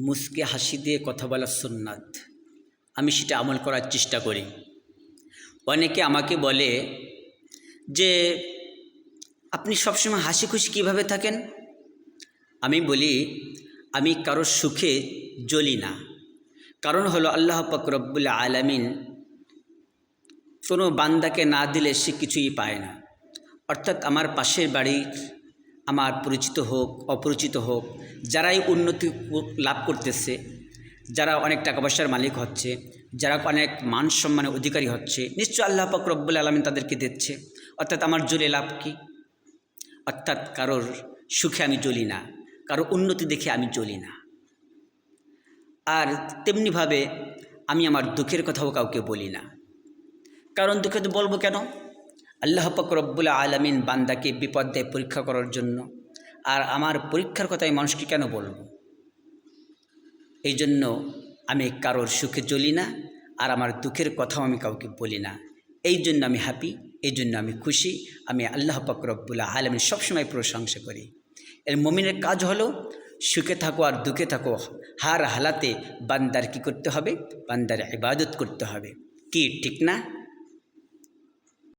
মুচকে হাসি দিয়ে কথা বলা সুন্নাত। আমি সেটা আমল করার চেষ্টা করি। অনেকে আমাকে বলে যে আপনি সবসময় হাসি খুশি কীভাবে থাকেন? আমি বলি আমি কারোর সুখে জ্বলি না। কারণ হলো আল্লাহ পাক রব্বুল আলামিন কোনো বান্দাকে না দিলে সে কিছুই পায় না। অর্থাৎ আমার পাশের বাড়ির, আমার পরিচিত হোক অপরিচিত হোক, যারাই উন্নতি লাভ করতেছে, যারা অনেক টাকা পয়সার মালিক হচ্ছে, যারা অনেক মান সম্মানের অধিকারী হচ্ছে, নিশ্চয় আল্লাহ পাক রব্বুল আলামিন তাদেরকে দিচ্ছে। অর্থাৎ আমার জ্বলে লাভ কি? অর্থাৎ কারোর সুখে আমি জ্বলি না, কারো উন্নতি দেখে আমি জ্বলি না। আর তেমনিভাবে আমি আমার দুঃখের কথাও কাউকে বলি না। কারণ দুঃখে তো বলবো কেন? আল্লাহ পাক রব্বুল আলামিন বান্দাকে বিপদ দেয় পরীক্ষা করার জন্য, আর আমার পরীক্ষার কথাই মানুষকে কেন বলবো? এই জন্য আমি কারোর সুখে জ্বলি না, আর আমার দুঃখের কথাও আমি কাউকে বলি না। এই জন্য আমি হ্যাপি, এই জন্য আমি খুশি। আমি আল্লাহ পাক রব্বুল আলামিন সবসময় প্রশংসা করি। এর মুমিনের কাজ হলো সুখে থাকো আর দুঃখে থাকো, হার হালাতে বান্দার কী করতে হবে? বান্দার ইবাদত করতে হবে। কি ঠিক না?